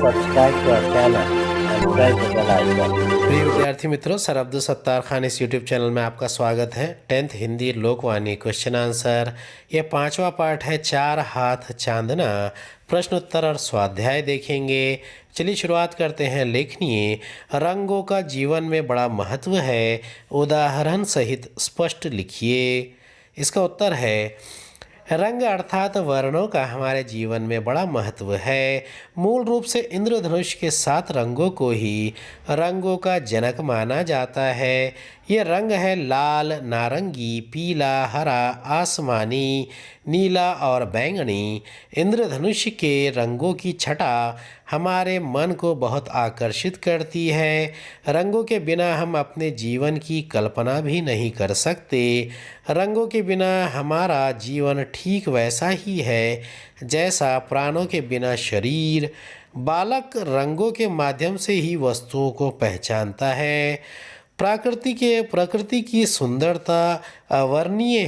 subscribe to our channel and press the bell icon. प्रिय विद्यार्थी मित्रों, सर अब्दुल सत्तार खान इस यूट्यूब चैनल में आपका स्वागत है। 10th Hindi Lokvani question answer, ये 5वां पार्ट है। चार हाथ चांदना, प्रश्न उत्तर और स्वाध्याय देखेंगे। चलिए शुरुआत करते हैं। लेखनीय रंगों का जीवन में बड़ा महत्व है, उदाहरण सहित स्पष्ट लिखिए। इसका उत्तर है रंग अर्थात वर्णों का हमारे जीवन में बड़ा महत्व है। मूल रूप से इंद्रधनुष के 7 रंगों को ही रंगों का जनक माना जाता है। ये रंग है लाल, नारंगी, पीला, हरा, आसमानी, नीला और बैंगनी। इंद्रधनुष के रंगों की छटा हमारे मन को बहुत आकर्षित करती है। रंगों के बिना हम अपने जीवन की कल्पना भी नहीं कर सकते। रंगों के बिना हमारा जीवन ठीक वैसा ही है जैसा प्राणों के बिना शरीर। बालक रंगों के माध्यम से ही वस्तुओं को पहचानता है। प्रकृति की सुंदरता अवर्णनीय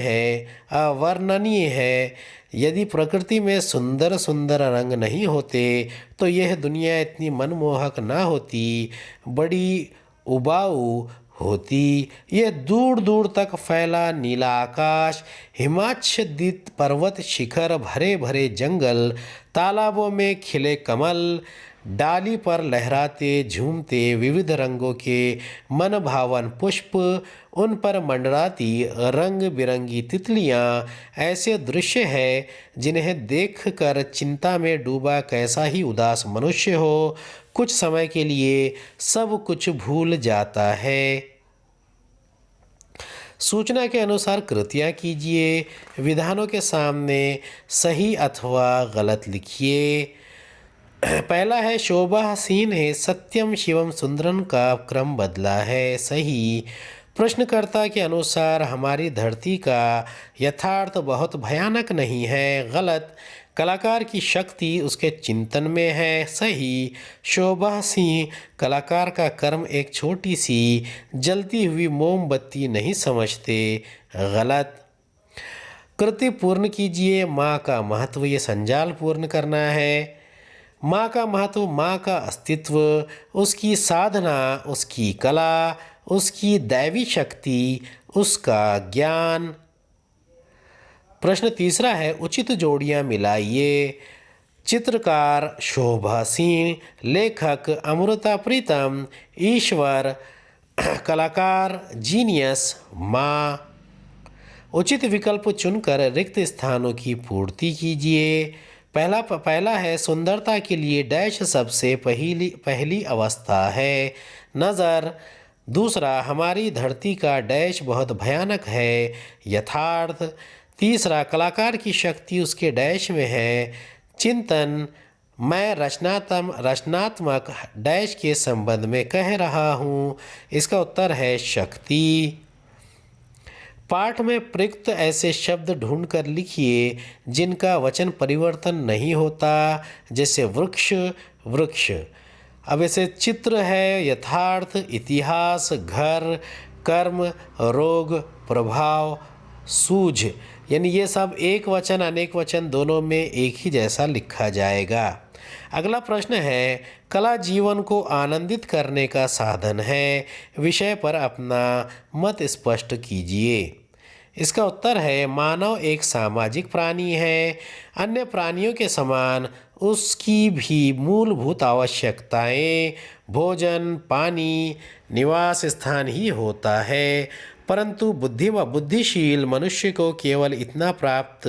है। यदि प्रकृति में सुंदर सुंदर रंग नहीं होते तो यह दुनिया इतनी मनमोहक ना होती, बड़ी उबाऊ होती। यह दूर दूर तक फैला नीला आकाश, हिमाच्छादित पर्वत शिखर, भरे भरे जंगल, तालाबों में खिले कमल, डाली पर लहराते झूमते विविध रंगों के मन भावन पुष्प, उन पर मंडराती रंग बिरंगी तितलियाँ, ऐसे दृश्य है जिन्हें देखकर चिंता में डूबा कैसा ही उदास मनुष्य हो कुछ समय के लिए सब कुछ भूल जाता है। सूचना के अनुसार कृतियाँ कीजिए। विधानों के सामने सही अथवा गलत लिखिए। पहला है शोभासीन है, सत्यम शिवम सुंदरम का क्रम बदला है। सही। प्रश्नकर्ता के अनुसार हमारी धरती का यथार्थ बहुत भयानक नहीं है। गलत। कलाकार की शक्ति उसके चिंतन में है। सही। शोभा सिंह कलाकार का कर्म एक छोटी सी जलती हुई मोमबत्ती नहीं समझते। गलत। कृति पूर्ण कीजिए। माँ का महत्व, ये संजाल पूर्ण करना है। माँ का महत्व, माँ का अस्तित्व, उसकी साधना, उसकी कला, उसकी दैवी शक्ति, उसका ज्ञान। प्रश्न तीसरा है उचित जोड़ियाँ मिलाइए। चित्रकार शोभा सिंह, लेखक अमृता प्रीतम, ईश्वर, कलाकार जीनियस, माँ। उचित विकल्प चुनकर रिक्त स्थानों की पूर्ति कीजिए। पहला है सुंदरता के लिए डैश सबसे पहली अवस्था है, नज़र। दूसरा, हमारी धरती का डैश बहुत भयानक है, यथार्थ। तीसरा, कलाकार की शक्ति उसके डैश में है, चिंतन। मैं रचनात्मक डैश के संबंध में कह रहा हूँ। इसका उत्तर है शक्ति। पाठ में प्रयुक्त ऐसे शब्द ढूंढकर लिखिए जिनका वचन परिवर्तन नहीं होता, जैसे वृक्ष, वृक्ष। अब ऐसे चित्र है, यथार्थ, इतिहास, घर, कर्म, रोग, प्रभाव, सूझ। यानी ये सब एक वचन अनेक वचन दोनों में एक ही जैसा लिखा जाएगा। अगला प्रश्न है कला जीवन को आनंदित करने का साधन है, विषय पर अपना मत स्पष्ट कीजिए। इसका उत्तर है मानव एक सामाजिक प्राणी है। अन्य प्राणियों के समान उसकी भी मूलभूत आवश्यकताएं भोजन, पानी, निवास स्थान ही होता है। परंतु बुद्धिशील मनुष्य को केवल इतना प्राप्त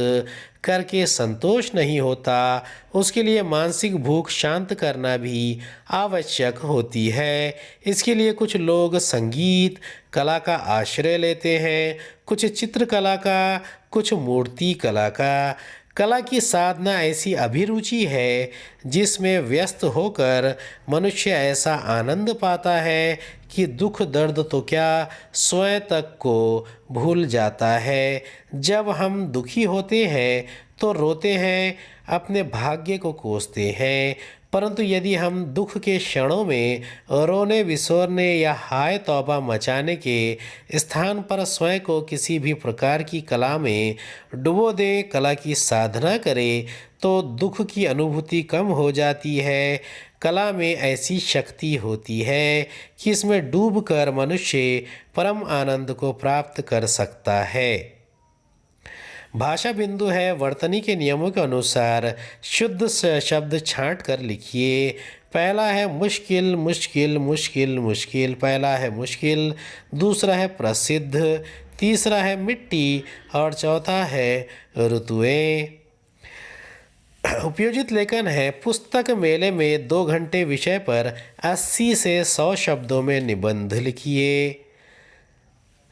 करके संतोष नहीं होता, उसके लिए मानसिक भूख शांत करना भी आवश्यक होती है। इसके लिए कुछ लोग संगीत कला का आश्रय लेते हैं, कुछ चित्रकला का, कुछ मूर्ति कला का। कला की साधना ऐसी अभिरुचि है जिसमें व्यस्त होकर मनुष्य ऐसा आनंद पाता है कि दुख दर्द तो क्या स्वयं तक को भूल जाता है। जब हम दुखी होते हैं तो रोते हैं, अपने भाग्य को कोसते हैं, परंतु यदि हम दुख के क्षणों में रोने बिसोरने या हाय तौबा मचाने के स्थान पर स्वयं को किसी भी प्रकार की कला में डुबो दें, कला की साधना करें, तो दुख की अनुभूति कम हो जाती है। कला में ऐसी शक्ति होती है कि इसमें डूबकर मनुष्य परम आनंद को प्राप्त कर सकता है। भाषा बिंदु है, वर्तनी के नियमों के अनुसार शुद्ध शब्द छांट कर लिखिए। पहला है मुश्किल मुश्किल मुश्किल मुश्किल, पहला है मुश्किल, दूसरा है प्रसिद्ध, तीसरा है मिट्टी और चौथा है ऋतुएं। उपयोजित लेखन है, पुस्तक मेले में 2 घंटे विषय पर 80 से 100 शब्दों में निबंध लिखिए।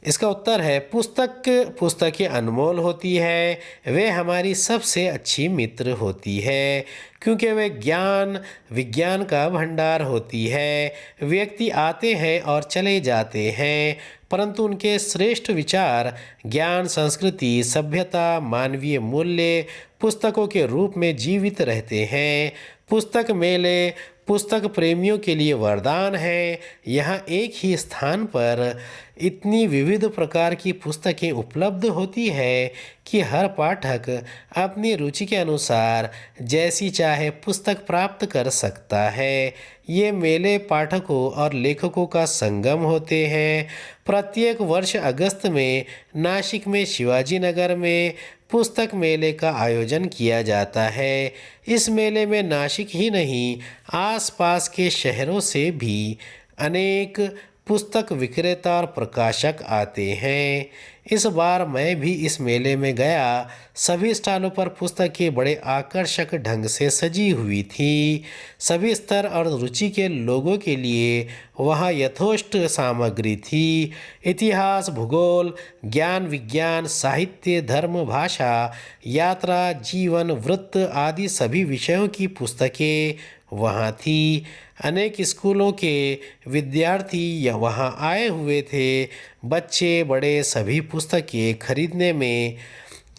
इसका उत्तर है पुस्तकें अनमोल होती है, वे हमारी सबसे अच्छी मित्र होती है, क्योंकि वे ज्ञान विज्ञान का भंडार होती है। व्यक्ति आते हैं और चले जाते हैं, परंतु उनके श्रेष्ठ विचार, ज्ञान, संस्कृति, सभ्यता, मानवीय मूल्य पुस्तकों के रूप में जीवित रहते हैं। पुस्तक मेले पुस्तक प्रेमियों के लिए वरदान है। यहाँ एक ही स्थान पर इतनी विविध प्रकार की पुस्तकें उपलब्ध होती है कि हर पाठक अपनी रुचि के अनुसार जैसी चाहे पुस्तक प्राप्त कर सकता है। ये मेले पाठकों और लेखकों का संगम होते हैं। प्रत्येक वर्ष अगस्त में नासिक में शिवाजी नगर में पुस्तक मेले का आयोजन किया जाता है। इस मेले में नासिक ही नहीं, आसपास के शहरों से भी अनेक पुस्तक विक्रेता और प्रकाशक आते हैं। इस बार मैं भी इस मेले में गया। सभी स्टॉलों पर पुस्तकें बड़े आकर्षक ढंग से सजी हुई थी। सभी स्तर और रुचि के लोगों के लिए वहाँ यथोचित सामग्री थी। इतिहास, भूगोल, ज्ञान विज्ञान, साहित्य, धर्म, भाषा, यात्रा, जीवन, वृत्त आदि सभी विषयों की पुस्तकें वहाँ थी। अनेक स्कूलों के विद्यार्थी वहाँ आए हुए थे। बच्चे बड़े सभी पुस्तकें खरीदने में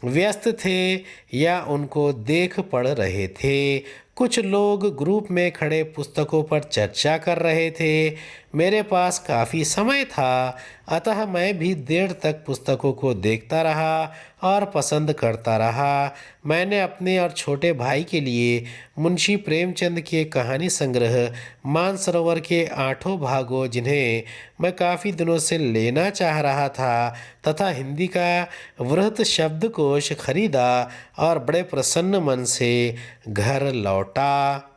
व्यस्त थे या उनको देख पढ़ रहे थे। कुछ लोग ग्रुप में खड़े पुस्तकों पर चर्चा कर रहे थे। मेरे पास काफ़ी समय था, अतः मैं भी देर तक पुस्तकों को देखता रहा और पसंद करता रहा। मैंने अपने और छोटे भाई के लिए मुंशी प्रेमचंद के कहानी संग्रह मानसरोवर के 8 भागों, जिन्हें मैं काफ़ी दिनों से लेना चाह रहा था, तथा हिंदी का वृहत शब्दकोश खरीदा और बड़े प्रसन्न मन से घर लौटा।